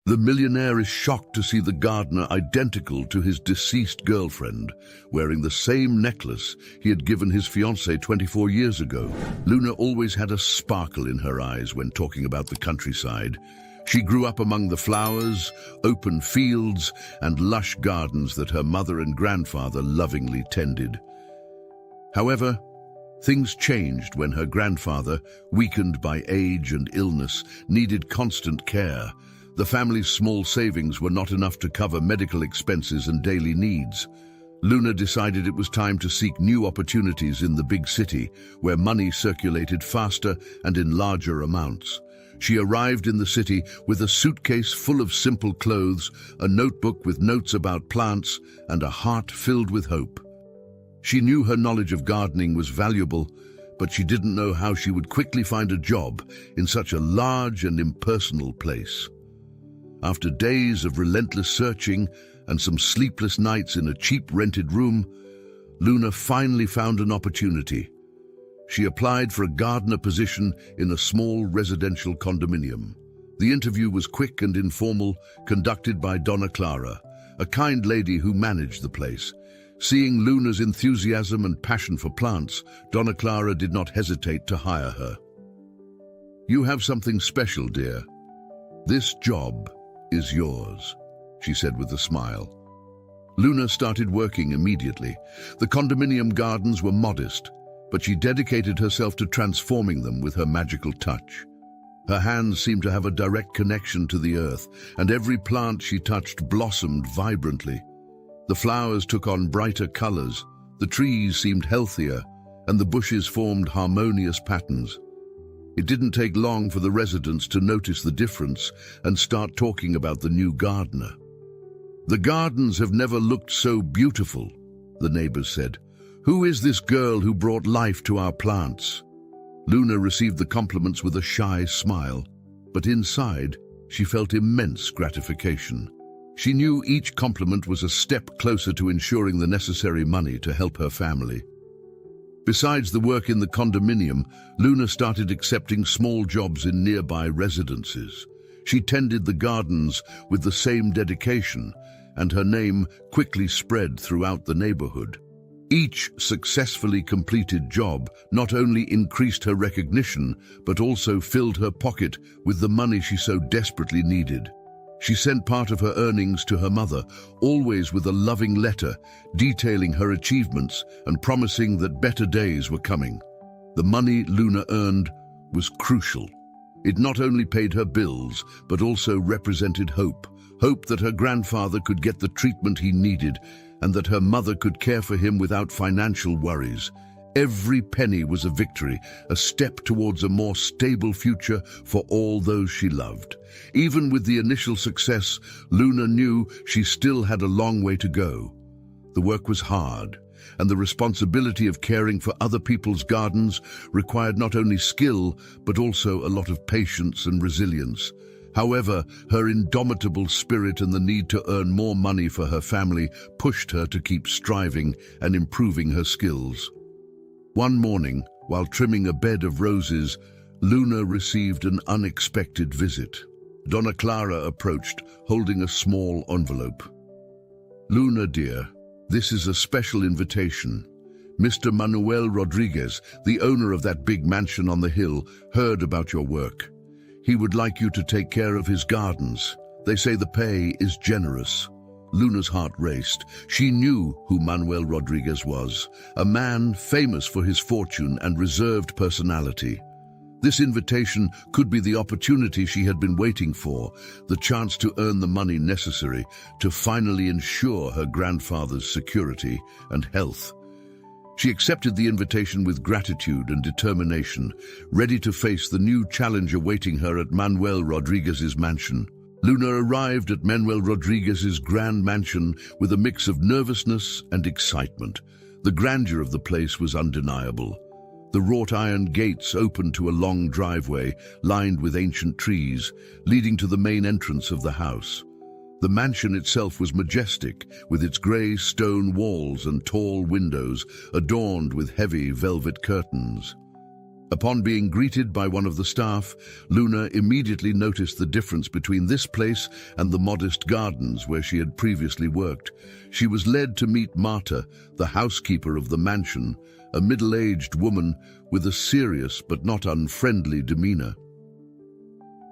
The millionaire is shocked to see the gardener identical to his deceased girlfriend, wearing the same necklace he had given his fiancée 24 years ago. Luna always had a sparkle in her eyes when talking about the countryside. She grew up among the flowers, open fields, and lush gardens that her mother and grandfather lovingly tended. However, things changed when her grandfather, weakened by age and illness, needed constant care. The family's small savings were not enough to cover medical expenses and daily needs. Luna decided it was time to seek new opportunities in the big city, where money circulated faster and in larger amounts. She arrived in the city with a suitcase full of simple clothes, a notebook with notes about plants, and a heart filled with hope. She knew her knowledge of gardening was valuable, but she didn't know how she would quickly find a job in such a large and impersonal place. After days of relentless searching and some sleepless nights in a cheap rented room, Luna finally found an opportunity. She applied for a gardener position in a small residential condominium. The interview was quick and informal, conducted by Donna Clara, a kind lady who managed the place. Seeing Luna's enthusiasm and passion for plants, Donna Clara did not hesitate to hire her. "You have something special, dear. This job is yours," she said with a smile. Luna started working immediately. The condominium gardens were modest, but she dedicated herself to transforming them with her magical touch. Her hands seemed to have a direct connection to the earth, and every plant she touched blossomed vibrantly. The flowers took on brighter colors, the trees seemed healthier, and the bushes formed harmonious patterns. It didn't take long for the residents to notice the difference and start talking about the new gardener. "The gardens have never looked so beautiful," the neighbors said. "Who is this girl who brought life to our plants?" Luna received the compliments with a shy smile, but inside she felt immense gratification. She knew each compliment was a step closer to ensuring the necessary money to help her family. Besides the work in the condominium, Luna started accepting small jobs in nearby residences. She tended the gardens with the same dedication, and her name quickly spread throughout the neighborhood. Each successfully completed job not only increased her recognition, but also filled her pocket with the money she so desperately needed. She sent part of her earnings to her mother, always with a loving letter, detailing her achievements and promising that better days were coming. The money Luna earned was crucial. It not only paid her bills, but also represented hope. Hope that her grandfather could get the treatment he needed, and that her mother could care for him without financial worries. Every penny was a victory, a step towards a more stable future for all those she loved. Even with the initial success, Luna knew she still had a long way to go. The work was hard, and the responsibility of caring for other people's gardens required not only skill, but also a lot of patience and resilience. However, her indomitable spirit and the need to earn more money for her family pushed her to keep striving and improving her skills. One morning, while trimming a bed of roses, Luna received an unexpected visit. Donna Clara approached, holding a small envelope. "Luna, dear, this is a special invitation. Mr. Manuel Rodriguez, the owner of that big mansion on the hill, heard about your work. He would like you to take care of his gardens. They say the pay is generous." Luna's heart raced. She knew who Manuel Rodriguez was, a man famous for his fortune and reserved personality. This invitation could be the opportunity she had been waiting for, the chance to earn the money necessary to finally ensure her grandfather's security and health. She accepted the invitation with gratitude and determination, ready to face the new challenge awaiting her at Manuel Rodriguez's mansion. Luna arrived at Manuel Rodriguez's grand mansion with a mix of nervousness and excitement. The grandeur of the place was undeniable. The wrought iron gates opened to a long driveway lined with ancient trees, leading to the main entrance of the house. The mansion itself was majestic, with its grey stone walls and tall windows adorned with heavy velvet curtains. Upon being greeted by one of the staff, Luna immediately noticed the difference between this place and the modest gardens where she had previously worked. She was led to meet Marta, the housekeeper of the mansion, a middle-aged woman with a serious but not unfriendly demeanor.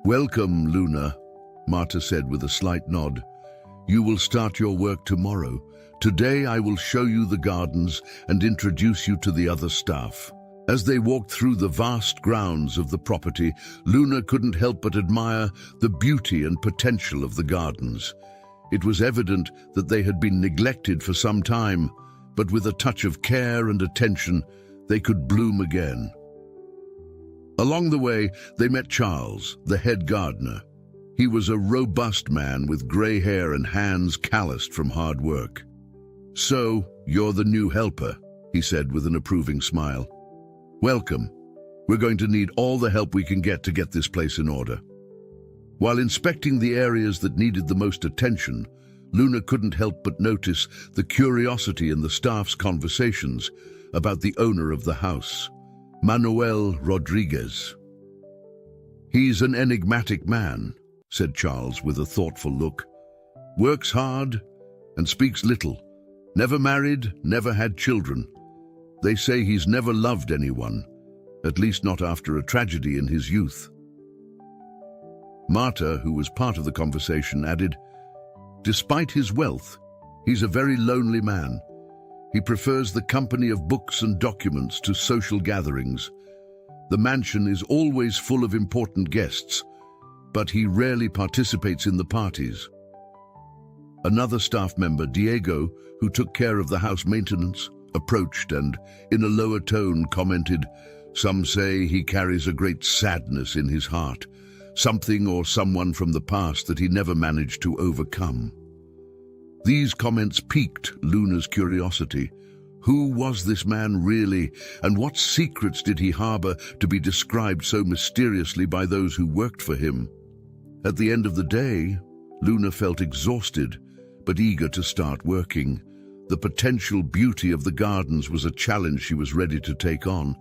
"Welcome, Luna," Marta said with a slight nod. "You will start your work tomorrow. Today I will show you the gardens and introduce you to the other staff." As they walked through the vast grounds of the property, Luna couldn't help but admire the beauty and potential of the gardens. It was evident that they had been neglected for some time, but with a touch of care and attention, they could bloom again. Along the way, they met Charles, the head gardener. He was a robust man with grey hair and hands calloused from hard work. "So, you're the new helper," he said with an approving smile. "Welcome. We're going to need all the help we can get to get this place in order." While inspecting the areas that needed the most attention, Luna couldn't help but notice the curiosity in the staff's conversations about the owner of the house, Manuel Rodriguez. "He's an enigmatic man," said Charles with a thoughtful look. "Works hard and speaks little. Never married, never had children. They say he's never loved anyone, at least not after a tragedy in his youth." Marta, who was part of the conversation, added, "Despite his wealth, he's a very lonely man. He prefers the company of books and documents to social gatherings. The mansion is always full of important guests, but he rarely participates in the parties." Another staff member, Diego, who took care of the house maintenance, approached and, in a lower tone, commented, "Some say he carries a great sadness in his heart, something or someone from the past that he never managed to overcome." These comments piqued Luna's curiosity. Who was this man really, and what secrets did he harbor to be described so mysteriously by those who worked for him? At the end of the day, Luna felt exhausted, but eager to start working. The potential beauty of the gardens was a challenge she was ready to take on,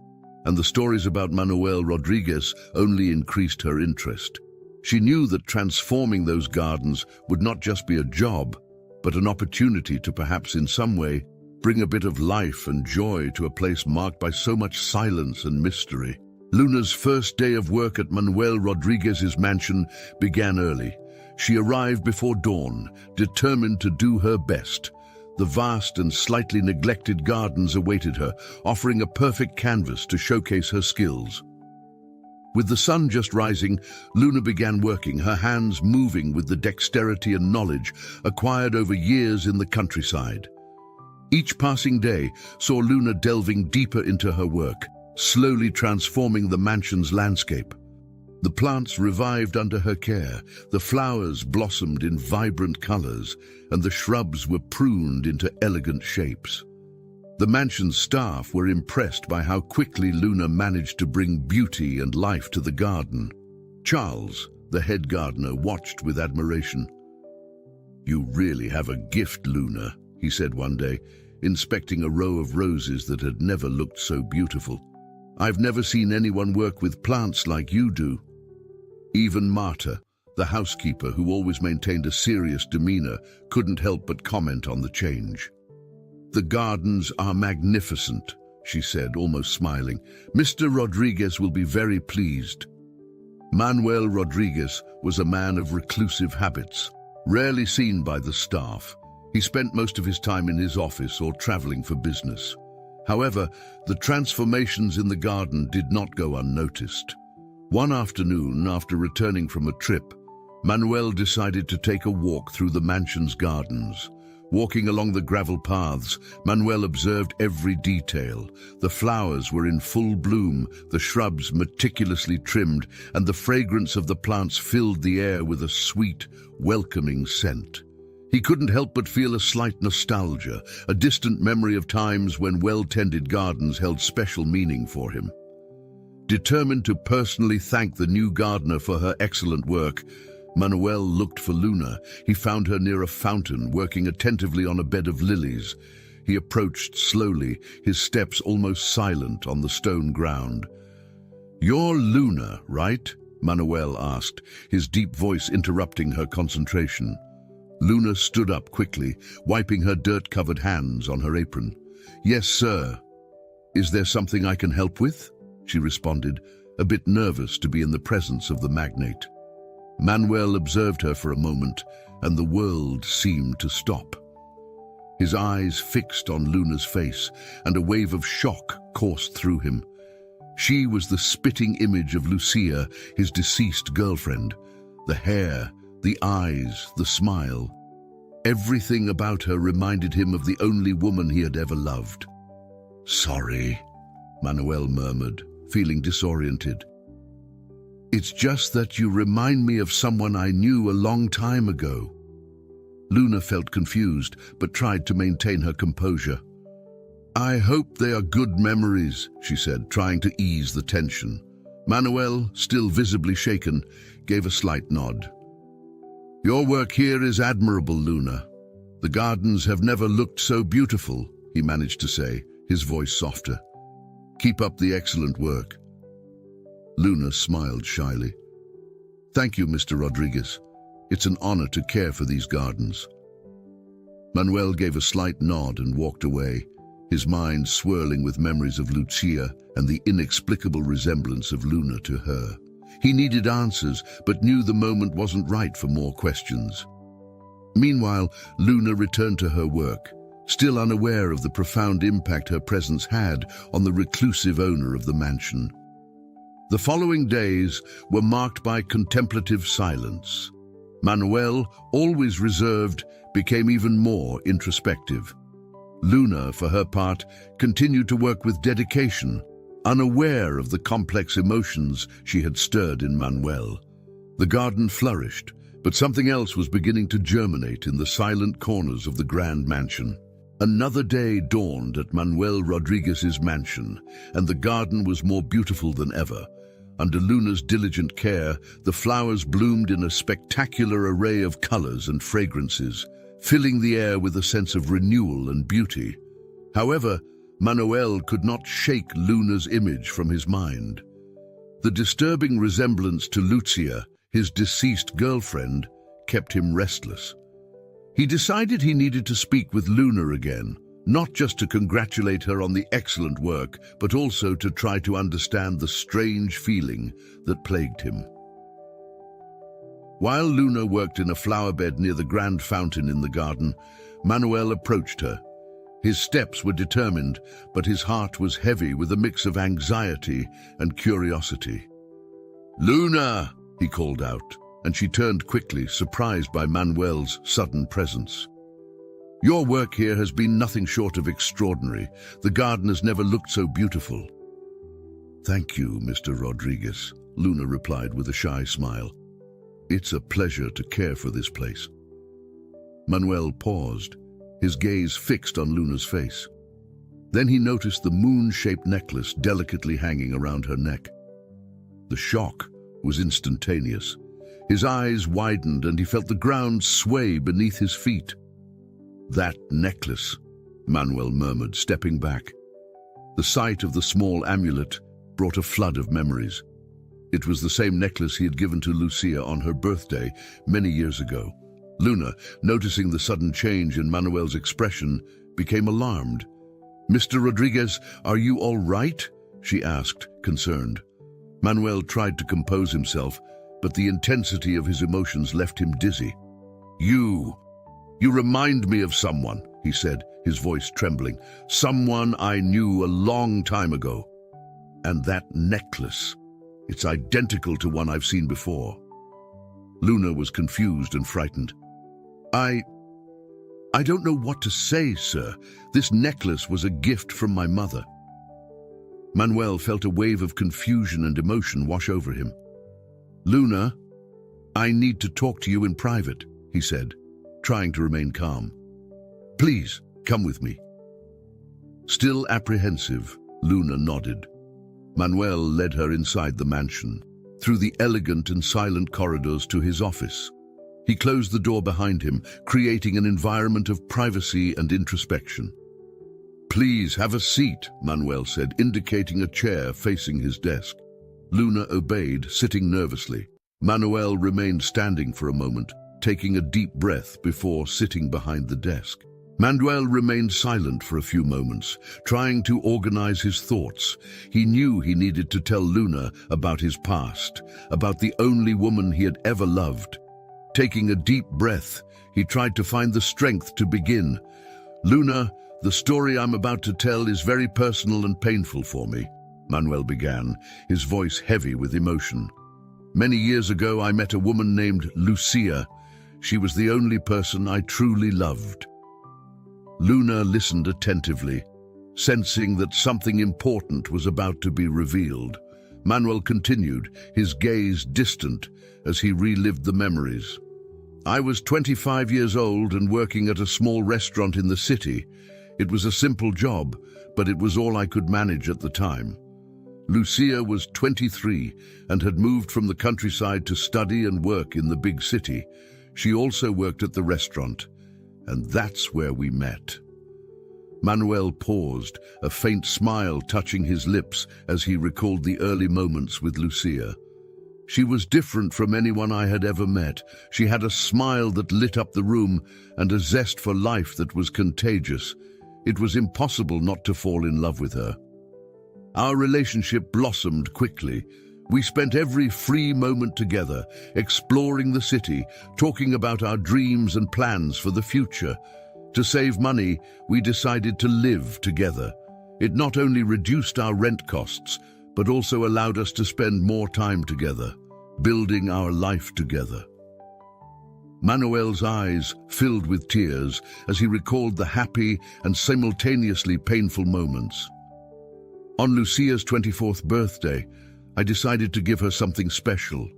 and the stories about Manuel Rodriguez only increased her interest. She knew that transforming those gardens would not just be a job, but an opportunity to perhaps in some way bring a bit of life and joy to a place marked by so much silence and mystery. Luna's first day of work at Manuel Rodriguez's mansion began early. She arrived before dawn, determined to do her best. The vast and slightly neglected gardens awaited her, offering a perfect canvas to showcase her skills. With the sun just rising, Luna began working, her hands moving with the dexterity and knowledge acquired over years in the countryside. Each passing day saw Luna delving deeper into her work, slowly transforming the mansion's landscape. The plants revived under her care, the flowers blossomed in vibrant colors, and the shrubs were pruned into elegant shapes. The mansion's staff were impressed by how quickly Luna managed to bring beauty and life to the garden. Charles, the head gardener, watched with admiration. "You really have a gift, Luna," he said one day, inspecting a row of roses that had never looked so beautiful. "I've never seen anyone work with plants like you do." Even Marta, the housekeeper, who always maintained a serious demeanor, couldn't help but comment on the change. "The gardens are magnificent," she said, almost smiling. "Mr. Rodriguez will be very pleased." Manuel Rodriguez was a man of reclusive habits, rarely seen by the staff. He spent most of his time in his office or traveling for business. However, the transformations in the garden did not go unnoticed. One afternoon, after returning from a trip, Manuel decided to take a walk through the mansion's gardens. Walking along the gravel paths, Manuel observed every detail. The flowers were in full bloom, the shrubs meticulously trimmed, and the fragrance of the plants filled the air with a sweet, welcoming scent. He couldn't help but feel a slight nostalgia, a distant memory of times when well-tended gardens held special meaning for him. Determined to personally thank the new gardener for her excellent work, Manuel looked for Luna. He found her near a fountain, working attentively on a bed of lilies. He approached slowly, his steps almost silent on the stone ground. "You're Luna, right?" Manuel asked, his deep voice interrupting her concentration. Luna stood up quickly, wiping her dirt-covered hands on her apron. "Yes, sir." "Is there something I can help with?" she responded, a bit nervous to be in the presence of the magnate. Manuel observed her for a moment, and the world seemed to stop. His eyes fixed on Luna's face, and a wave of shock coursed through him. She was the spitting image of Lucia, his deceased girlfriend. The hair, the eyes, the smile. Everything about her reminded him of the only woman he had ever loved. "Sorry," Manuel murmured, feeling disoriented. "It's just that you remind me of someone I knew a long time ago." Luna felt confused, but tried to maintain her composure. "I hope they are good memories," she said, trying to ease the tension. Manuel, still visibly shaken, gave a slight nod. "Your work here is admirable, Luna. The gardens have never looked so beautiful," he managed to say, his voice softer. "Keep up the excellent work." Luna smiled shyly. "Thank you, Mr. Rodriguez. It's an honor to care for these gardens." Manuel gave a slight nod and walked away, his mind swirling with memories of Lucia and the inexplicable resemblance of Luna to her. He needed answers, but knew the moment wasn't right for more questions. Meanwhile, Luna returned to her work, still unaware of the profound impact her presence had on the reclusive owner of the mansion. The following days were marked by contemplative silence. Manuel, always reserved, became even more introspective. Luna, for her part, continued to work with dedication, unaware of the complex emotions she had stirred in Manuel. The garden flourished, but something else was beginning to germinate in the silent corners of the grand mansion. Another day dawned at Manuel Rodriguez's mansion, and the garden was more beautiful than ever. Under Luna's diligent care, the flowers bloomed in a spectacular array of colors and fragrances, filling the air with a sense of renewal and beauty. However, Manuel could not shake Luna's image from his mind. The disturbing resemblance to Lucia, his deceased girlfriend, kept him restless. He decided he needed to speak with Luna again, not just to congratulate her on the excellent work, but also to try to understand the strange feeling that plagued him. While Luna worked in a flower bed near the grand fountain in the garden, Manuel approached her. His steps were determined, but his heart was heavy with a mix of anxiety and curiosity. "Luna!" he called out, and she turned quickly, surprised by Manuel's sudden presence. "Your work here has been nothing short of extraordinary. The garden has never looked so beautiful." "Thank you, Mr. Rodriguez," Luna replied with a shy smile. "It's a pleasure to care for this place." Manuel paused, his gaze fixed on Luna's face. Then he noticed the moon-shaped necklace delicately hanging around her neck. The shock was instantaneous. His eyes widened and he felt the ground sway beneath his feet. "That necklace," Manuel murmured, stepping back. The sight of the small amulet brought a flood of memories. It was the same necklace he had given to Lucia on her birthday many years ago. Luna, noticing the sudden change in Manuel's expression, became alarmed. "Mr. Rodriguez, are you all right?" she asked, concerned. Manuel tried to compose himself, but the intensity of his emotions left him dizzy. You remind me of someone," he said, his voice trembling. "Someone I knew a long time ago. And that necklace, it's identical to one I've seen before." Luna was confused and frightened. I don't know what to say, sir. This necklace was a gift from my mother." Manuel felt a wave of confusion and emotion wash over him. "Luna, I need to talk to you in private," he said, trying to remain calm. "Please, come with me." Still apprehensive, Luna nodded. Manuel led her inside the mansion, through the elegant and silent corridors to his office. He closed the door behind him, creating an environment of privacy and introspection. "Please have a seat," Manuel said, indicating a chair facing his desk. Luna obeyed, sitting nervously. Manuel remained standing for a moment, taking a deep breath before sitting behind the desk. Manuel remained silent for a few moments, trying to organize his thoughts. He knew he needed to tell Luna about his past, about the only woman he had ever loved. Taking a deep breath, he tried to find the strength to begin. "Luna, the story I'm about to tell is very personal and painful for me," Manuel began, his voice heavy with emotion. "Many years ago, I met a woman named Lucia. She was the only person I truly loved." Luna listened attentively, sensing that something important was about to be revealed. Manuel continued, his gaze distant as he relived the memories. "I was 25 years old and working at a small restaurant in the city. It was a simple job, but it was all I could manage at the time. Lucia was 23 and had moved from the countryside to study and work in the big city. She also worked at the restaurant, and that's where we met." Manuel paused, a faint smile touching his lips as he recalled the early moments with Lucia. "She was different from anyone I had ever met. She had a smile that lit up the room and a zest for life that was contagious. It was impossible not to fall in love with her. Our relationship blossomed quickly. We spent every free moment together, exploring the city, talking about our dreams and plans for the future. To save money, we decided to live together. It not only reduced our rent costs, but also allowed us to spend more time together, building our life together." Manuel's eyes filled with tears as he recalled the happy and simultaneously painful moments. "On Lucia's 24th birthday, I decided to give her something special.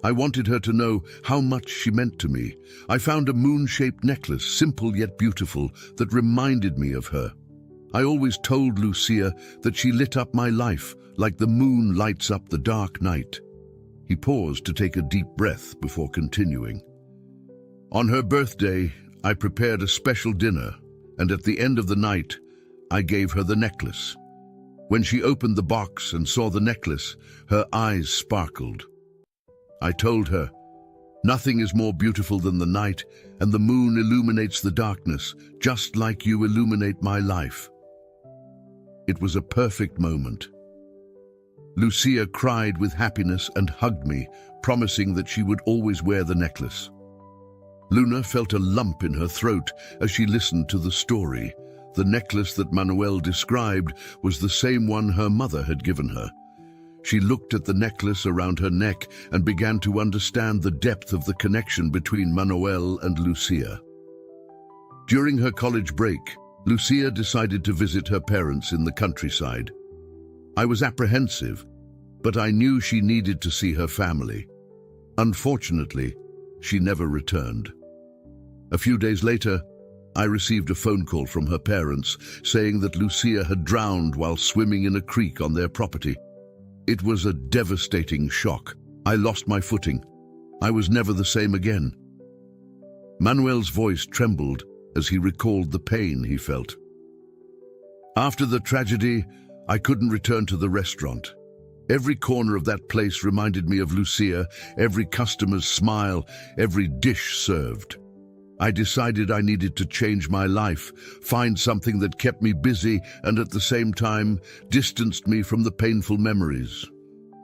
I wanted her to know how much she meant to me. I found a moon-shaped necklace, simple yet beautiful, that reminded me of her. I always told Lucia that she lit up my life like the moon lights up the dark night." He paused to take a deep breath before continuing. "On her birthday, I prepared a special dinner, and at the end of the night, I gave her the necklace. When she opened the box and saw the necklace, her eyes sparkled. I told her, 'Nothing is more beautiful than the night, and the moon illuminates the darkness, just like you illuminate my life.' It was a perfect moment." Lucia cried with happiness and hugged me, promising that she would always wear the necklace. Luna felt a lump in her throat as she listened to the story. The necklace that Manuel described was the same one her mother had given her. She looked at the necklace around her neck and began to understand the depth of the connection between Manuel and Lucia. During her college break, Lucia decided to visit her parents in the countryside. I was apprehensive, but I knew she needed to see her family. Unfortunately, she never returned. A few days later, I received a phone call from her parents saying that Lucia had drowned while swimming in a creek on their property. It was a devastating shock. I lost my footing. I was never the same again. Manuel's voice trembled as he recalled the pain he felt. After the tragedy, I couldn't return to the restaurant. Every corner of that place reminded me of Lucia, every customer's smile, every dish served. I decided I needed to change my life, find something that kept me busy and at the same time distanced me from the painful memories.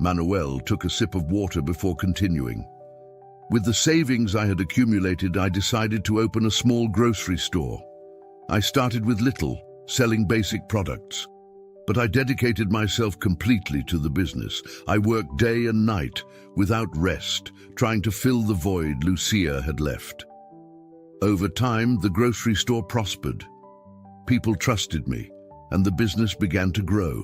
Manuel took a sip of water before continuing. With the savings I had accumulated, I decided to open a small grocery store. I started with little, selling basic products. But I dedicated myself completely to the business. I worked day and night, without rest, trying to fill the void Lucia had left. Over time, the grocery store prospered. People trusted me, and the business began to grow.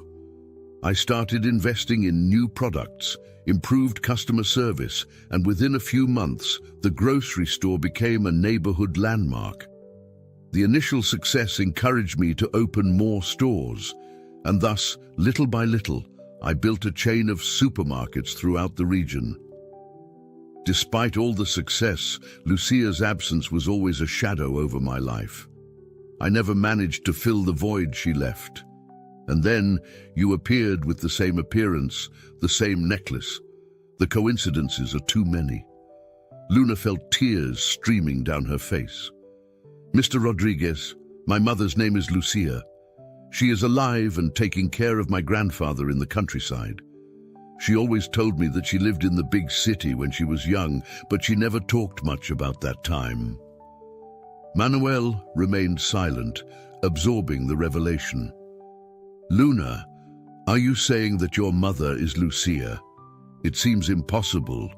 I started investing in new products, improved customer service, and within a few months, the grocery store became a neighborhood landmark. The initial success encouraged me to open more stores, and thus, little by little, I built a chain of supermarkets throughout the region. Despite all the success, Lucia's absence was always a shadow over my life. I never managed to fill the void she left. And then you appeared with the same appearance, the same necklace. The coincidences are too many. Luna felt tears streaming down her face. Mr. Rodriguez, my mother's name is Lucia. She is alive and taking care of my grandfather in the countryside. She always told me that she lived in the big city when she was young, but she never talked much about that time. Manuel remained silent, absorbing the revelation. Luna, are you saying that your mother is Lucia? It seems impossible,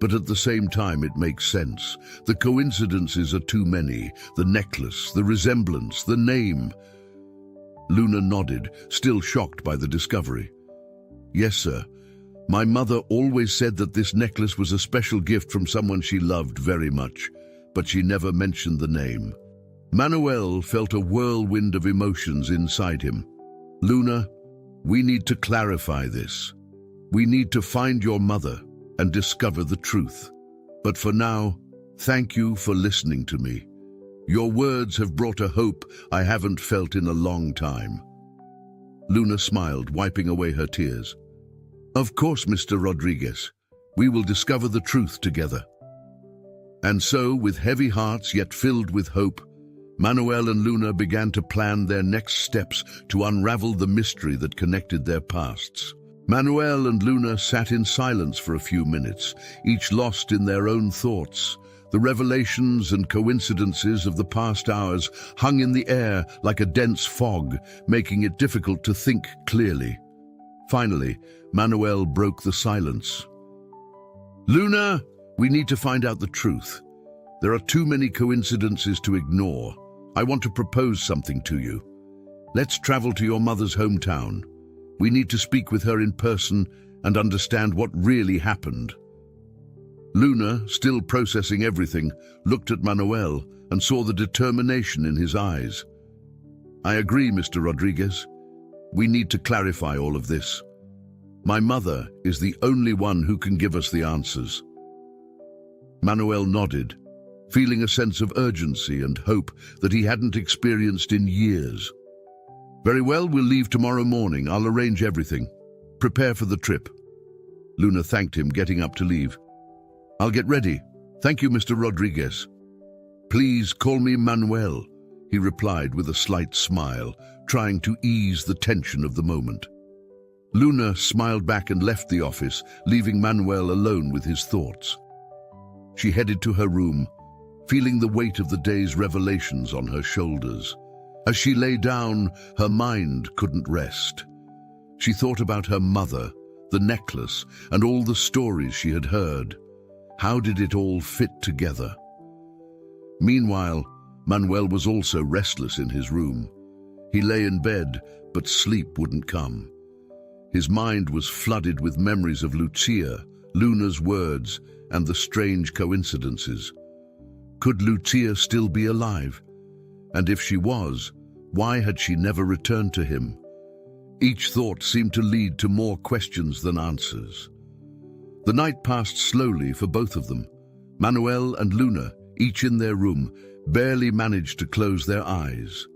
but at the same time it makes sense. The coincidences are too many. The necklace, the resemblance, the name. Luna nodded, still shocked by the discovery. Yes, sir. My mother always said that this necklace was a special gift from someone she loved very much, but she never mentioned the name. Manuel felt a whirlwind of emotions inside him. Luna, we need to clarify this. We need to find your mother and discover the truth. But for now, thank you for listening to me. Your words have brought a hope I haven't felt in a long time. Luna smiled, wiping away her tears. Of course, Mr. Rodriguez. We will discover the truth together. And so, with heavy hearts yet filled with hope, Manuel and Luna began to plan their next steps to unravel the mystery that connected their pasts. Manuel and Luna sat in silence for a few minutes, each lost in their own thoughts. The revelations and coincidences of the past hours hung in the air like a dense fog, making it difficult to think clearly. Finally, Manuel broke the silence. Luna, we need to find out the truth. There are too many coincidences to ignore. I want to propose something to you. Let's travel to your mother's hometown. We need to speak with her in person and understand what really happened. Luna, still processing everything, looked at Manuel and saw the determination in his eyes. I agree, Mr. Rodriguez. We need to clarify all of this. My mother is the only one who can give us the answers. Manuel nodded, feeling a sense of urgency and hope that he hadn't experienced in years. Very well, we'll leave tomorrow morning. I'll arrange everything. Prepare for the trip. Luna thanked him, getting up to leave. I'll get ready. Thank you, Mr. Rodriguez. Please call me Manuel, he replied with a slight smile, trying to ease the tension of the moment. Luna smiled back and left the office, leaving Manuel alone with his thoughts. She headed to her room, feeling the weight of the day's revelations on her shoulders. As she lay down, her mind couldn't rest. She thought about her mother, the necklace, and all the stories she had heard. How did it all fit together? Meanwhile, Manuel was also restless in his room. He lay in bed, but sleep wouldn't come. His mind was flooded with memories of Lucia, Luna's words, and the strange coincidences. Could Lucia still be alive? And if she was, why had she never returned to him? Each thought seemed to lead to more questions than answers. The night passed slowly for both of them. Manuel and Luna, each in their room, barely managed to close their eyes.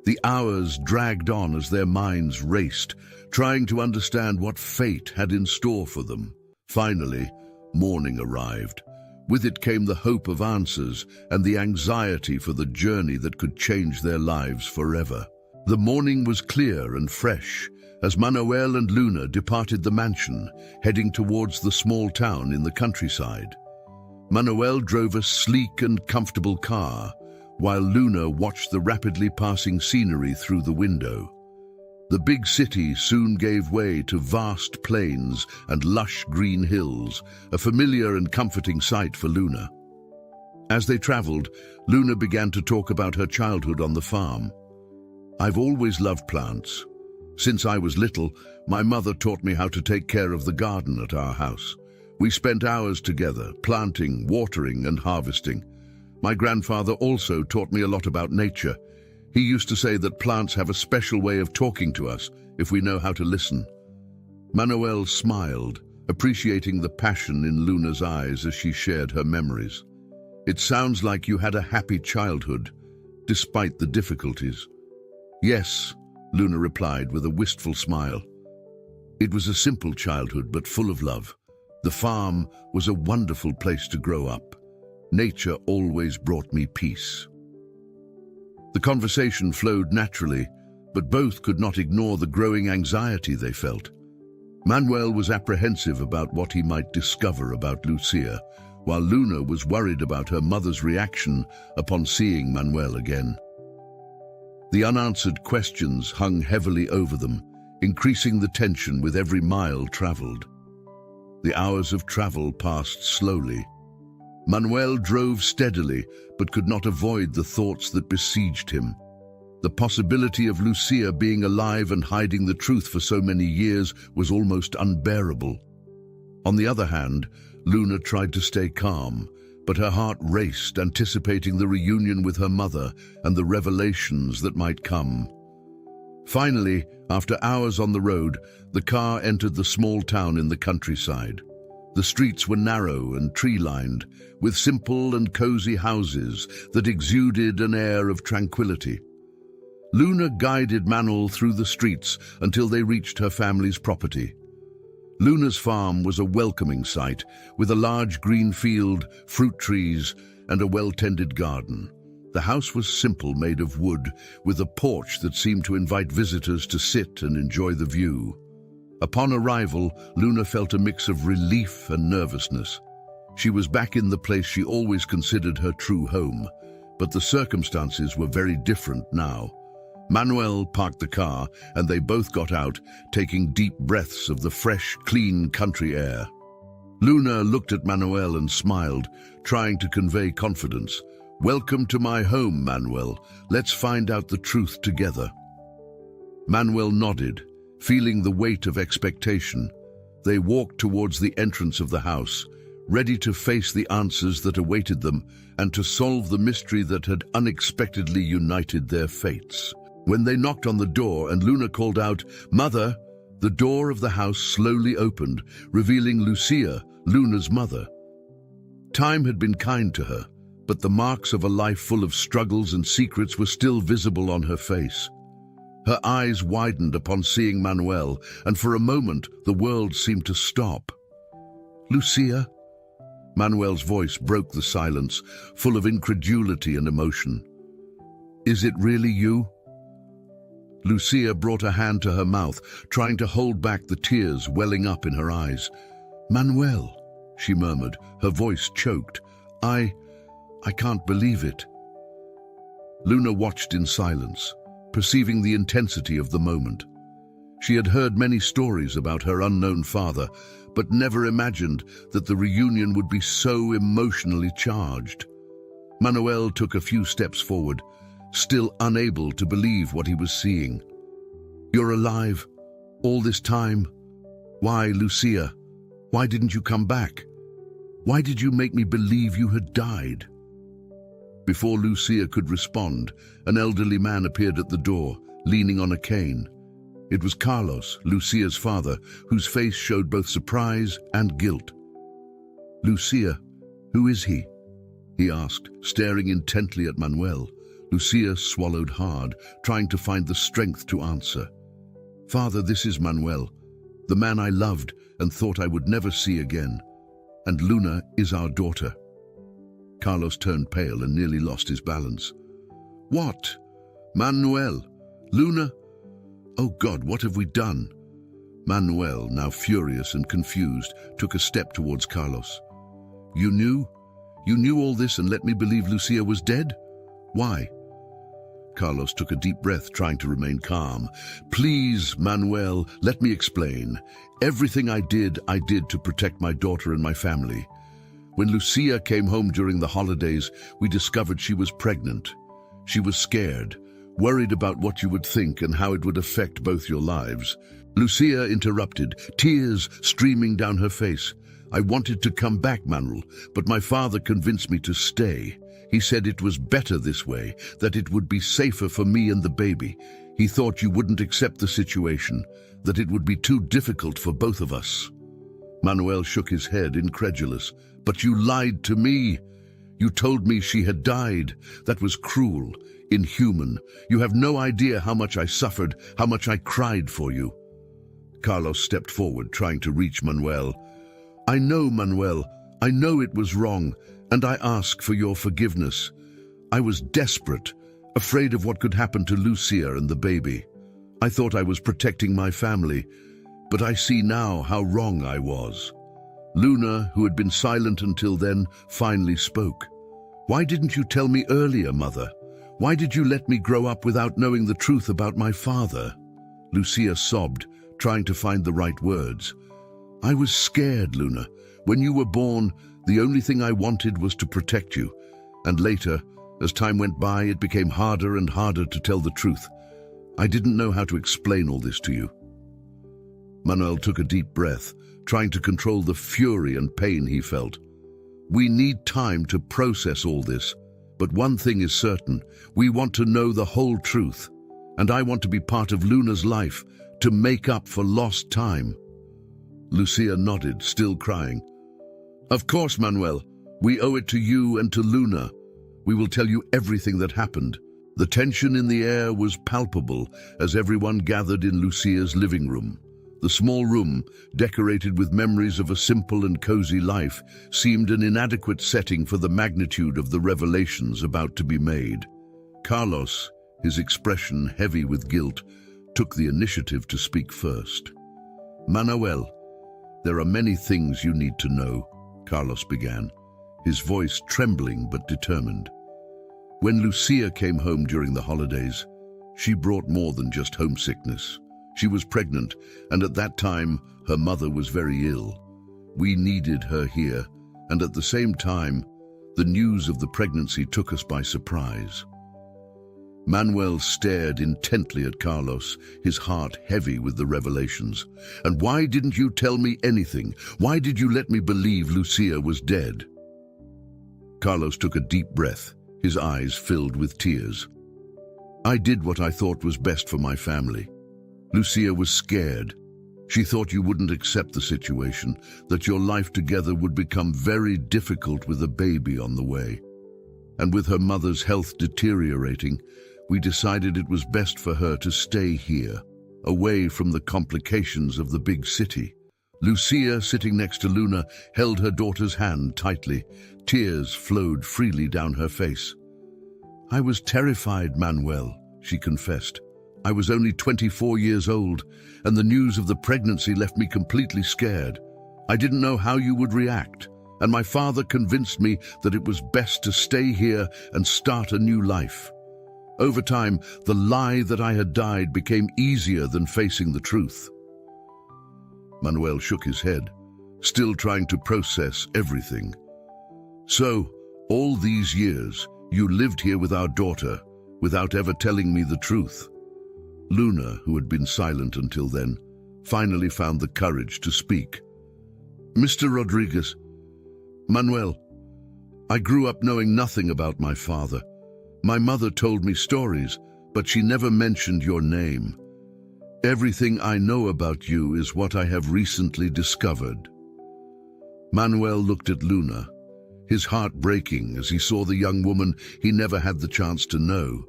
The hours dragged on as their minds raced, trying to understand what fate had in store for them. Finally, morning arrived. With it came the hope of answers and the anxiety for the journey that could change their lives forever. The morning was clear and fresh as Manuel and Luna departed the mansion, heading towards the small town in the countryside. Manuel drove a sleek and comfortable car, while Luna watched the rapidly passing scenery through the window. The big city soon gave way to vast plains and lush green hills, a familiar and comforting sight for Luna. As they traveled, Luna began to talk about her childhood on the farm. I've always loved plants. Since I was little, my mother taught me how to take care of the garden at our house. We spent hours together, planting, watering, and harvesting. My grandfather also taught me a lot about nature. He used to say that plants have a special way of talking to us if we know how to listen. Manuel smiled, appreciating the passion in Luna's eyes as she shared her memories. It sounds like you had a happy childhood, despite the difficulties. Yes, Luna replied with a wistful smile. It was a simple childhood, but full of love. The farm was a wonderful place to grow up. Nature always brought me peace. The conversation flowed naturally, but both could not ignore the growing anxiety they felt. Manuel was apprehensive about what he might discover about Lucia, while Luna was worried about her mother's reaction upon seeing Manuel again. The unanswered questions hung heavily over them, increasing the tension with every mile traveled. The hours of travel passed slowly. Manuel drove steadily, but could not avoid the thoughts that besieged him. The possibility of Lucia being alive and hiding the truth for so many years was almost unbearable. On the other hand, Luna tried to stay calm, but her heart raced, anticipating the reunion with her mother and the revelations that might come. Finally, after hours on the road, the car entered the small town in the countryside. The streets were narrow and tree-lined, with simple and cozy houses that exuded an air of tranquility. Luna guided Manuel through the streets until they reached her family's property. Luna's farm was a welcoming sight, with a large green field, fruit trees, and a well-tended garden. The house was simple, made of wood, with a porch that seemed to invite visitors to sit and enjoy the view. Upon arrival, Luna felt a mix of relief and nervousness. She was back in the place she always considered her true home, but the circumstances were very different now. Manuel parked the car, and they both got out, taking deep breaths of the fresh, clean country air. Luna looked at Manuel and smiled, trying to convey confidence. "Welcome to my home, Manuel. Let's find out the truth together." Manuel nodded, feeling the weight of expectation. They walked towards the entrance of the house, ready to face the answers that awaited them and to solve the mystery that had unexpectedly united their fates. When they knocked on the door and Luna called out, "Mother," the door of the house slowly opened, revealing Lucia, Luna's mother. Time had been kind to her, but the marks of a life full of struggles and secrets were still visible on her face. Her eyes widened upon seeing Manuel, and for a moment the world seemed to stop. "Lucia?" Manuel's voice broke the silence, full of incredulity and emotion. "Is it really you?" Lucia brought a hand to her mouth, trying to hold back the tears welling up in her eyes. "Manuel," she murmured, her voice choked. I can't believe it." Luna watched in silence, perceiving the intensity of the moment. She had heard many stories about her unknown father, but never imagined that the reunion would be so emotionally charged. Manuel took a few steps forward, still unable to believe what he was seeing. "You're alive? All this time? Why, Lucia? Why didn't you come back? Why did you make me believe you had died?" Before Lucia could respond, an elderly man appeared at the door, leaning on a cane. It was Carlos, Lucia's father, whose face showed both surprise and guilt. "Lucia, who is he?" he asked, staring intently at Manuel. Lucia swallowed hard, trying to find the strength to answer. "Father, this is Manuel, the man I loved and thought I would never see again. And Luna is our daughter." Carlos turned pale and nearly lost his balance. "What? Manuel? Luna? Oh God, what have we done?" Manuel, now furious and confused, took a step towards Carlos. You knew all this and let me believe Lucia was dead? Why?" Carlos took a deep breath, trying to remain calm. "Please, Manuel, let me explain. Everything I did to protect my daughter and my family. When Lucia came home during the holidays, we discovered she was pregnant. She was scared, worried about what you would think and how it would affect both your lives." Lucia interrupted, tears streaming down her face. "I wanted to come back, Manuel, but my father convinced me to stay. He said it was better this way, that it would be safer for me and the baby. He thought you wouldn't accept the situation, that it would be too difficult for both of us." Manuel shook his head, incredulous. "But you lied to me. You told me she had died. That was cruel, inhuman. You have no idea how much I suffered, how much I cried for you." Carlos stepped forward, trying to reach Manuel. "I know, Manuel. I know it was wrong, and I ask for your forgiveness. I was desperate, afraid of what could happen to Lucia and the baby. I thought I was protecting my family, but I see now how wrong I was." Luna, who had been silent until then, finally spoke. "Why didn't you tell me earlier, Mother? Why did you let me grow up without knowing the truth about my father?" Lucia sobbed, trying to find the right words. "I was scared, Luna. When you were born, the only thing I wanted was to protect you. And later, as time went by, it became harder and harder to tell the truth. I didn't know how to explain all this to you." Manuel took a deep breath, trying to control the fury and pain he felt. "We need time to process all this, but one thing is certain. We want to know the whole truth, and I want to be part of Luna's life, to make up for lost time." Lucia nodded, still crying. "Of course, Manuel. We owe it to you and to Luna. We will tell you everything that happened." The tension in the air was palpable as everyone gathered in Lucia's living room. The small room, decorated with memories of a simple and cozy life, seemed an inadequate setting for the magnitude of the revelations about to be made. Carlos, his expression heavy with guilt, took the initiative to speak first. "Manuel, there are many things you need to know," Carlos began, his voice trembling but determined. "When Lucia came home during the holidays, she brought more than just homesickness. She was pregnant, and at that time, her mother was very ill. We needed her here, and at the same time, the news of the pregnancy took us by surprise." Manuel stared intently at Carlos, his heart heavy with the revelations. "And why didn't you tell me anything? Why did you let me believe Lucia was dead?" Carlos took a deep breath, his eyes filled with tears. "I did what I thought was best for my family. Lucia was scared. She thought you wouldn't accept the situation, that your life together would become very difficult with a baby on the way. And with her mother's health deteriorating, we decided it was best for her to stay here, away from the complications of the big city." Lucia, sitting next to Luna, held her daughter's hand tightly. Tears flowed freely down her face. "I was terrified, Manuel," she confessed. "I was only 24 years old, and the news of the pregnancy left me completely scared. I didn't know how you would react, and my father convinced me that it was best to stay here and start a new life. Over time, the lie that I had died became easier than facing the truth." Manuel shook his head, still trying to process everything. "So, all these years, you lived here with our daughter, without ever telling me the truth." Luna, who had been silent until then, finally found the courage to speak. "Mr. Rodriguez, Manuel, I grew up knowing nothing about my father. My mother told me stories, but she never mentioned your name. Everything I know about you is what I have recently discovered." Manuel looked at Luna, his heart breaking as he saw the young woman he never had the chance to know.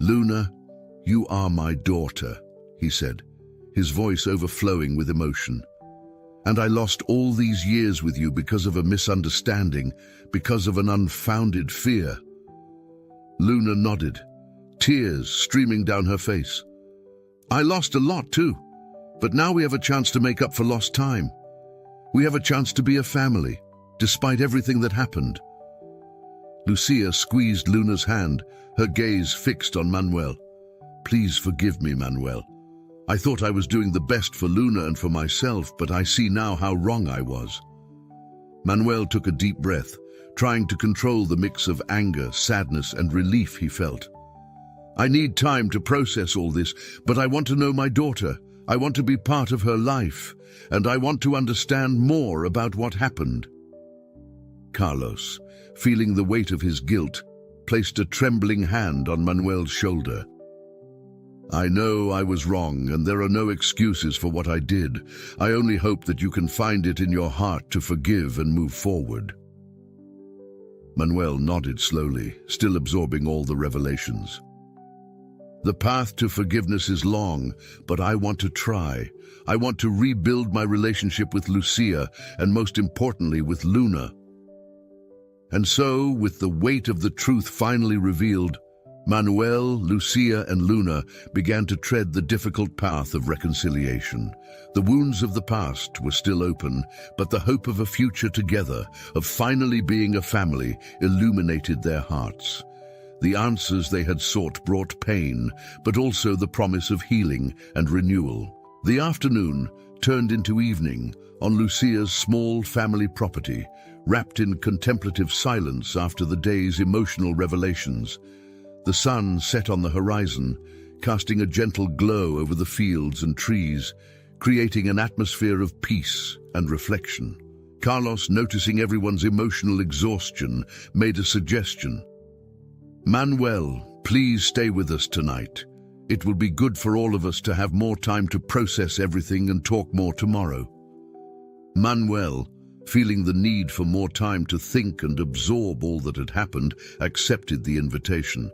"Luna, you are my daughter," he said, his voice overflowing with emotion. "And I lost all these years with you because of a misunderstanding, because of an unfounded fear." Luna nodded, tears streaming down her face. "I lost a lot too, but now we have a chance to make up for lost time. We have a chance to be a family, despite everything that happened." Lucia squeezed Luna's hand, her gaze fixed on Manuel. "Please forgive me, Manuel. I thought I was doing the best for Luna and for myself, but I see now how wrong I was." Manuel took a deep breath, trying to control the mix of anger, sadness, and relief he felt. "I need time to process all this, but I want to know my daughter. I want to be part of her life, and I want to understand more about what happened." Carlos, feeling the weight of his guilt, placed a trembling hand on Manuel's shoulder. "I know I was wrong, and there are no excuses for what I did. I only hope that you can find it in your heart to forgive and move forward." Manuel nodded slowly, still absorbing all the revelations. The path to forgiveness is long, but I want to try. I want to rebuild my relationship with Lucia, and most importantly, with Luna. And so, with the weight of the truth finally revealed, Manuel, Lucia, and Luna began to tread the difficult path of reconciliation. The wounds of the past were still open, but the hope of a future together, of finally being a family, illuminated their hearts. The answers they had sought brought pain, but also the promise of healing and renewal. The afternoon turned into evening on Lucia's small family property, wrapped in contemplative silence after the day's emotional revelations. The sun set on the horizon, casting a gentle glow over the fields and trees, creating an atmosphere of peace and reflection. Carlos, noticing everyone's emotional exhaustion, made a suggestion. "Manuel, please stay with us tonight. It will be good for all of us to have more time to process everything and talk more tomorrow." Manuel, feeling the need for more time to think and absorb all that had happened, accepted the invitation.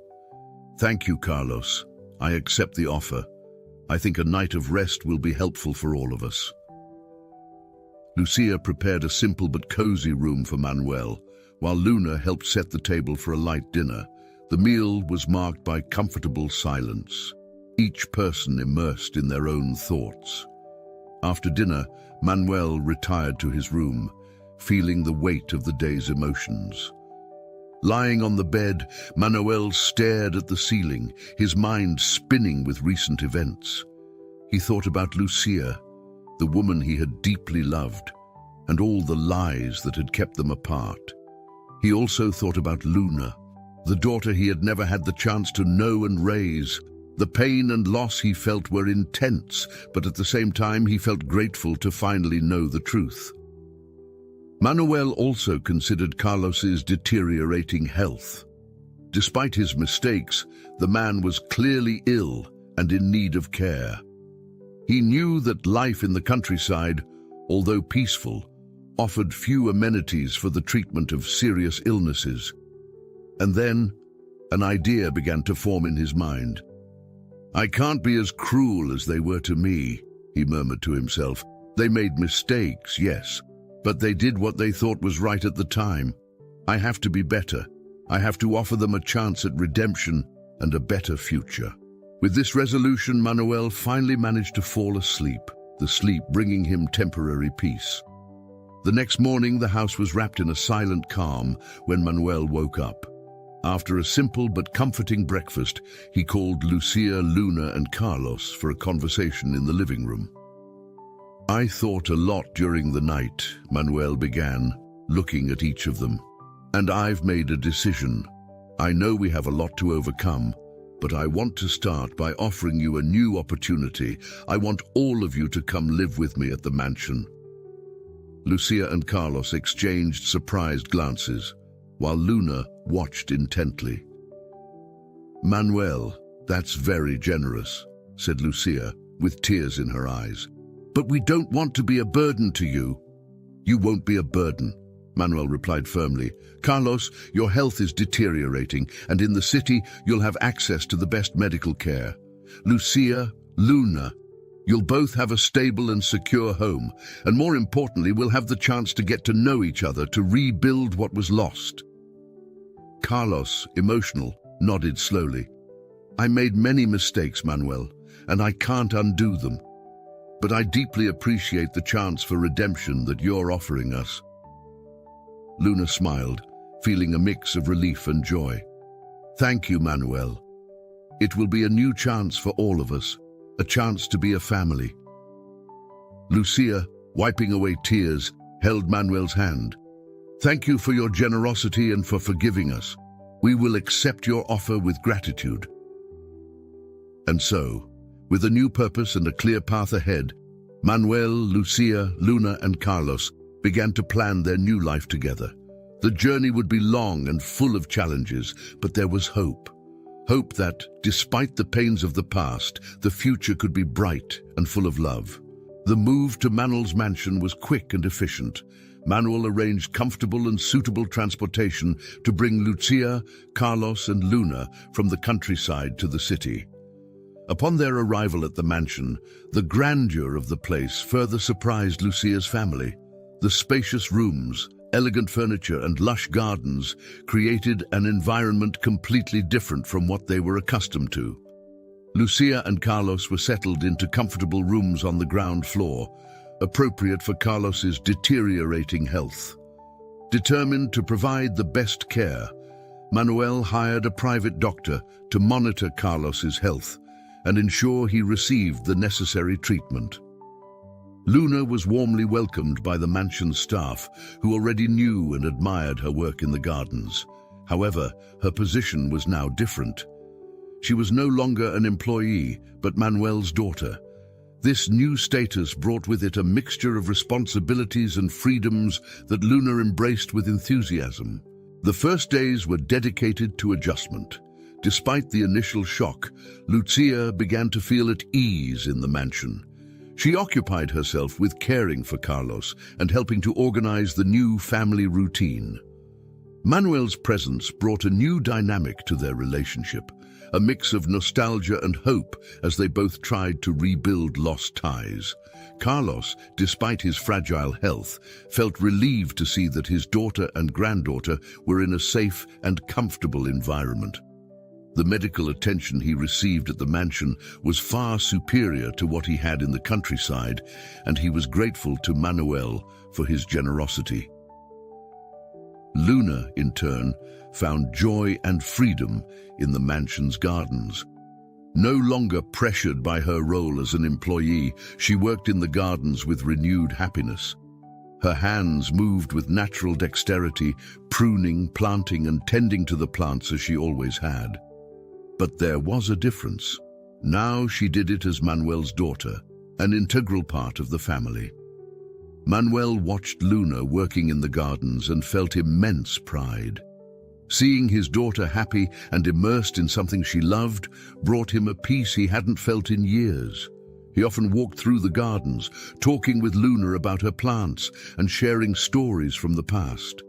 "Thank you, Carlos. I accept the offer. I think a night of rest will be helpful for all of us." Lucia prepared a simple but cozy room for Manuel, while Luna helped set the table for a light dinner. The meal was marked by comfortable silence, each person immersed in their own thoughts. After dinner, Manuel retired to his room, feeling the weight of the day's emotions. Lying on the bed, Manuel stared at the ceiling, his mind spinning with recent events. He thought about Lucia, the woman he had deeply loved, and all the lies that had kept them apart. He also thought about Luna, the daughter he had never had the chance to know and raise. The pain and loss he felt were intense, but at the same time he felt grateful to finally know the truth. Manuel also considered Carlos's deteriorating health. Despite his mistakes, the man was clearly ill and in need of care. He knew that life in the countryside, although peaceful, offered few amenities for the treatment of serious illnesses. And then, an idea began to form in his mind. "I can't be as cruel as they were to me," he murmured to himself. "They made mistakes, yes, but they did what they thought was right at the time. I have to be better. I have to offer them a chance at redemption and a better future." With this resolution, Manuel finally managed to fall asleep, the sleep bringing him temporary peace. The next morning, the house was wrapped in a silent calm when Manuel woke up. After a simple but comforting breakfast, he called Lucia, Luna, and Carlos for a conversation in the living room. "I thought a lot during the night," Manuel began, looking at each of them. "And I've made a decision. I know we have a lot to overcome, but I want to start by offering you a new opportunity. I want all of you to come live with me at the mansion." Lucia and Carlos exchanged surprised glances, while Luna watched intently. "Manuel, that's very generous," said Lucia, with tears in her eyes. "But we don't want to be a burden to you." "You won't be a burden," Manuel replied firmly. "Carlos, your health is deteriorating, and in the city you'll have access to the best medical care. Lucia, Luna, you'll both have a stable and secure home, and more importantly, we'll have the chance to get to know each other, to rebuild what was lost." Carlos, emotional, nodded slowly. "I made many mistakes, Manuel, and I can't undo them. But I deeply appreciate the chance for redemption that you're offering us." Luna smiled, feeling a mix of relief and joy. "Thank you, Manuel. It will be a new chance for all of us, a chance to be a family." Lucia, wiping away tears, held Manuel's hand. "Thank you for your generosity and for forgiving us. We will accept your offer with gratitude." And so, with a new purpose and a clear path ahead, Manuel, Lucia, Luna, and Carlos began to plan their new life together. The journey would be long and full of challenges, but there was hope. Hope that, despite the pains of the past, the future could be bright and full of love. The move to Manuel's mansion was quick and efficient. Manuel arranged comfortable and suitable transportation to bring Lucia, Carlos, and Luna from the countryside to the city. Upon their arrival at the mansion, the grandeur of the place further surprised Lucia's family. The spacious rooms, elegant furniture, and lush gardens created an environment completely different from what they were accustomed to. Lucia and Carlos were settled into comfortable rooms on the ground floor, appropriate for Carlos's deteriorating health. Determined to provide the best care, Manuel hired a private doctor to monitor Carlos's health and ensure he received the necessary treatment. Luna was warmly welcomed by the mansion's staff, who already knew and admired her work in the gardens. However, her position was now different. She was no longer an employee, but Manuel's daughter. This new status brought with it a mixture of responsibilities and freedoms that Luna embraced with enthusiasm. The first days were dedicated to adjustment. Despite the initial shock, Lucia began to feel at ease in the mansion. She occupied herself with caring for Carlos and helping to organize the new family routine. Manuel's presence brought a new dynamic to their relationship, a mix of nostalgia and hope as they both tried to rebuild lost ties. Carlos, despite his fragile health, felt relieved to see that his daughter and granddaughter were in a safe and comfortable environment. The medical attention he received at the mansion was far superior to what he had in the countryside, and he was grateful to Manuel for his generosity. Luna, in turn, found joy and freedom in the mansion's gardens. No longer pressured by her role as an employee, she worked in the gardens with renewed happiness. Her hands moved with natural dexterity, pruning, planting, and tending to the plants as she always had. But there was a difference. Now she did it as Manuel's daughter, an integral part of the family. Manuel watched Luna working in the gardens and felt immense pride. Seeing his daughter happy and immersed in something she loved brought him a peace he hadn't felt in years. He often walked through the gardens, talking with Luna about her plants and sharing stories from the past.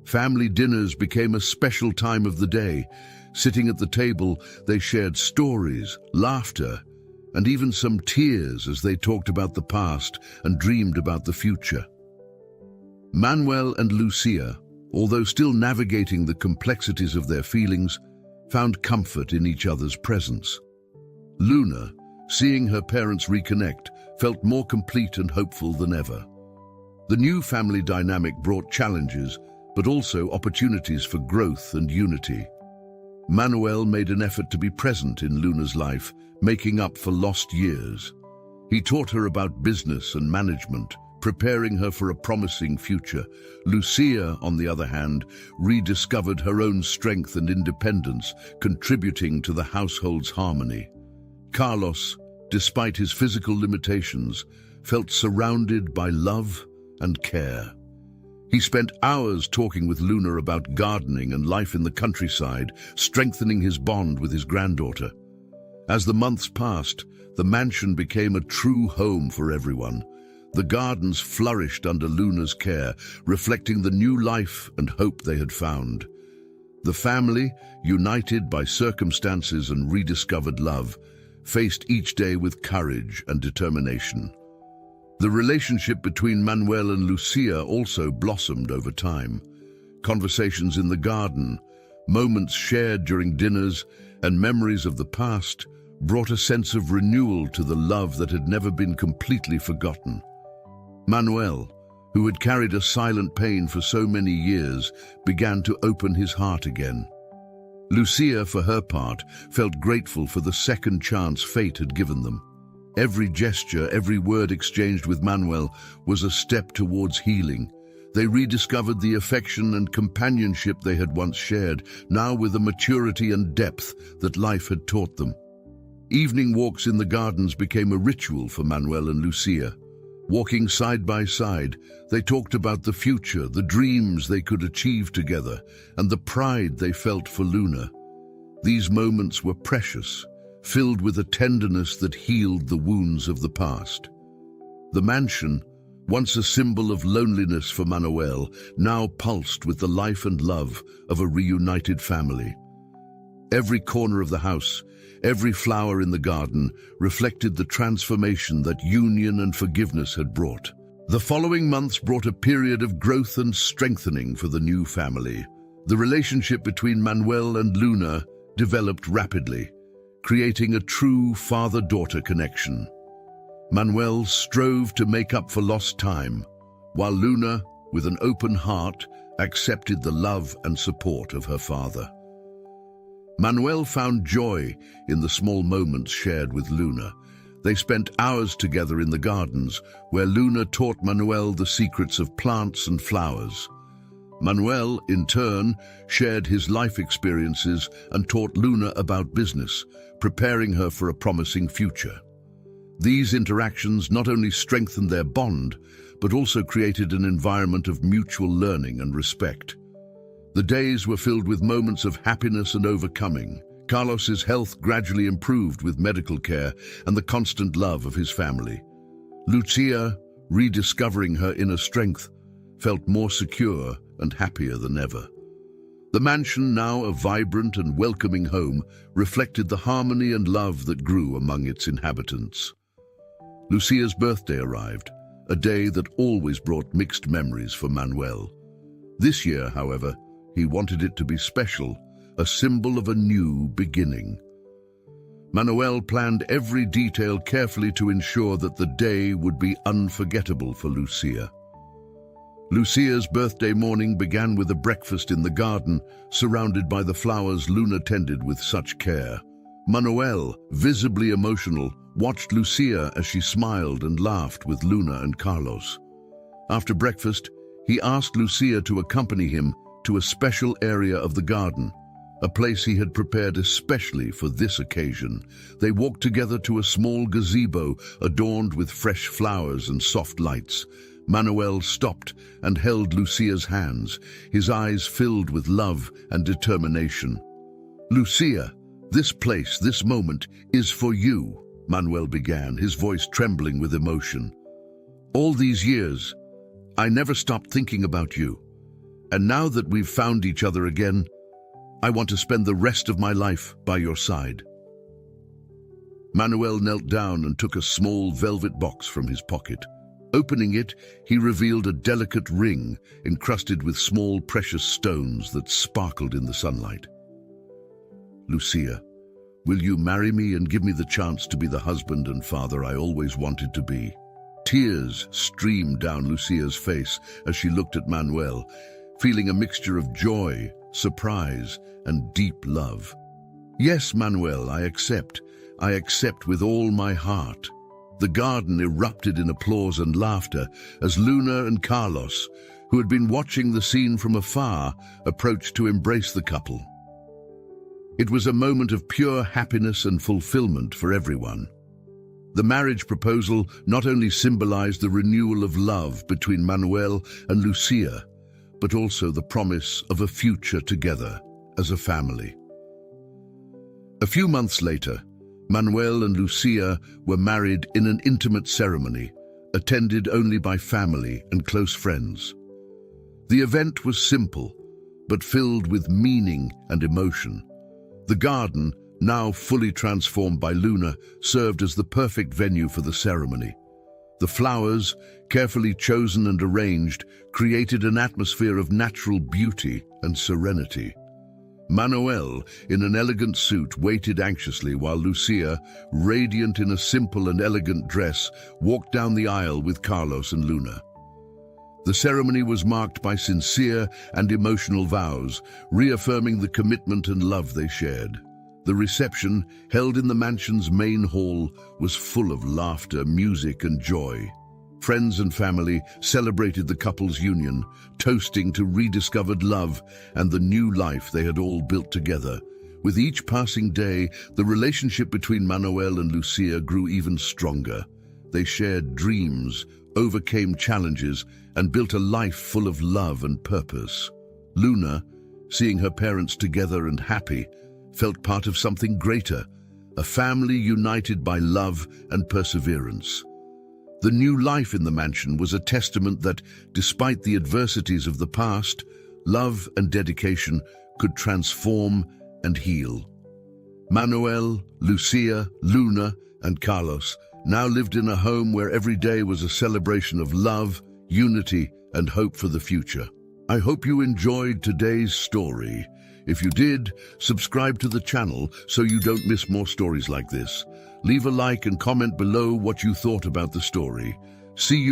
Family dinners became a special time of the day. Sitting at the table, they shared stories, laughter, and even some tears as they talked about the past and dreamed about the future. Manuel and Lucia, although still navigating the complexities of their feelings, found comfort in each other's presence. Luna, seeing her parents reconnect, felt more complete and hopeful than ever. The new family dynamic brought challenges, but also opportunities for growth and unity. Manuel made an effort to be present in Luna's life, making up for lost years. He taught her about business and management, preparing her for a promising future. Lucia, on the other hand, rediscovered her own strength and independence, contributing to the household's harmony. Carlos, despite his physical limitations, felt surrounded by love and care. He spent hours talking with Luna about gardening and life in the countryside, strengthening his bond with his granddaughter. As the months passed, the mansion became a true home for everyone. The gardens flourished under Luna's care, reflecting the new life and hope they had found. The family, united by circumstances and rediscovered love, faced each day with courage and determination. The relationship between Manuel and Lucia also blossomed over time. Conversations in the garden, moments shared during dinners, and memories of the past brought a sense of renewal to the love that had never been completely forgotten. Manuel, who had carried a silent pain for so many years, began to open his heart again. Lucia, for her part, felt grateful for the second chance fate had given them. Every gesture, every word exchanged with Manuel was a step towards healing. They rediscovered the affection and companionship they had once shared, now with a maturity and depth that life had taught them. Evening walks in the gardens became a ritual for Manuel and Lucia. Walking side by side, they talked about the future, the dreams they could achieve together, and the pride they felt for Luna. These moments were precious, filled with a tenderness that healed the wounds of the past. The mansion, once a symbol of loneliness for Manuel, now pulsed with the life and love of a reunited family. Every corner of the house, every flower in the garden reflected the transformation that union and forgiveness had brought. The following months brought a period of growth and strengthening for the new family. The relationship between Manuel and Luna developed rapidly, creating a true father-daughter connection. Manuel strove to make up for lost time, while Luna, with an open heart, accepted the love and support of her father. Manuel found joy in the small moments shared with Luna. They spent hours together in the gardens, where Luna taught Manuel the secrets of plants and flowers. Manuel, in turn, shared his life experiences and taught Luna about business, preparing her for a promising future. These interactions not only strengthened their bond, but also created an environment of mutual learning and respect. The days were filled with moments of happiness and overcoming. Carlos's health gradually improved with medical care and the constant love of his family. Lucia, rediscovering her inner strength, felt more secure and happier than ever. The mansion, now a vibrant and welcoming home, reflected the harmony and love that grew among its inhabitants. Lucia's birthday arrived, a day that always brought mixed memories for Manuel. This year, however, he wanted it to be special, a symbol of a new beginning. Manuel planned every detail carefully to ensure that the day would be unforgettable for Lucia. Lucia's birthday morning began with a breakfast in the garden, surrounded by the flowers Luna tended with such care. Manuel, visibly emotional, watched Lucia as she smiled and laughed with Luna and Carlos. After breakfast, he asked Lucia to accompany him to a special area of the garden, a place he had prepared especially for this occasion. They walked together to a small gazebo adorned with fresh flowers and soft lights. Manuel stopped and held Lucia's hands, his eyes filled with love and determination. "Lucia, this place, this moment, is for you," Manuel began, his voice trembling with emotion. "All these years, I never stopped thinking about you. And now that we've found each other again, I want to spend the rest of my life by your side." Manuel knelt down and took a small velvet box from his pocket. Opening it, he revealed a delicate ring encrusted with small precious stones that sparkled in the sunlight. "Lucia, will you marry me and give me the chance to be the husband and father I always wanted to be?" Tears streamed down Lucia's face as she looked at Manuel, feeling a mixture of joy, surprise, and deep love. "Yes, Manuel, I accept. I accept with all my heart." The garden erupted in applause and laughter as Luna and Carlos, who had been watching the scene from afar, approached to embrace the couple. It was a moment of pure happiness and fulfillment for everyone. The marriage proposal not only symbolized the renewal of love between Manuel and Lucia, but also the promise of a future together as a family. A few months later, Manuel and Lucia were married in an intimate ceremony, attended only by family and close friends. The event was simple, but filled with meaning and emotion. The garden, now fully transformed by Luna, served as the perfect venue for the ceremony. The flowers, carefully chosen and arranged, created an atmosphere of natural beauty and serenity. Manuel, in an elegant suit, waited anxiously while Lucia, radiant in a simple and elegant dress, walked down the aisle with Carlos and Luna. The ceremony was marked by sincere and emotional vows, reaffirming the commitment and love they shared. The reception, held in the mansion's main hall, was full of laughter, music, and joy. Friends and family celebrated the couple's union, toasting to rediscovered love and the new life they had all built together. With each passing day, the relationship between Manuel and Lucia grew even stronger. They shared dreams, overcame challenges, and built a life full of love and purpose. Luna, seeing her parents together and happy, felt part of something greater, a family united by love and perseverance. The new life in the mansion was a testament that, despite the adversities of the past, love and dedication could transform and heal. Manuel, Lucia, Luna, and Carlos now lived in a home where every day was a celebration of love, unity, and hope for the future. I hope you enjoyed today's story. If you did, subscribe to the channel so you don't miss more stories like this. Leave a like and comment below what you thought about the story. See you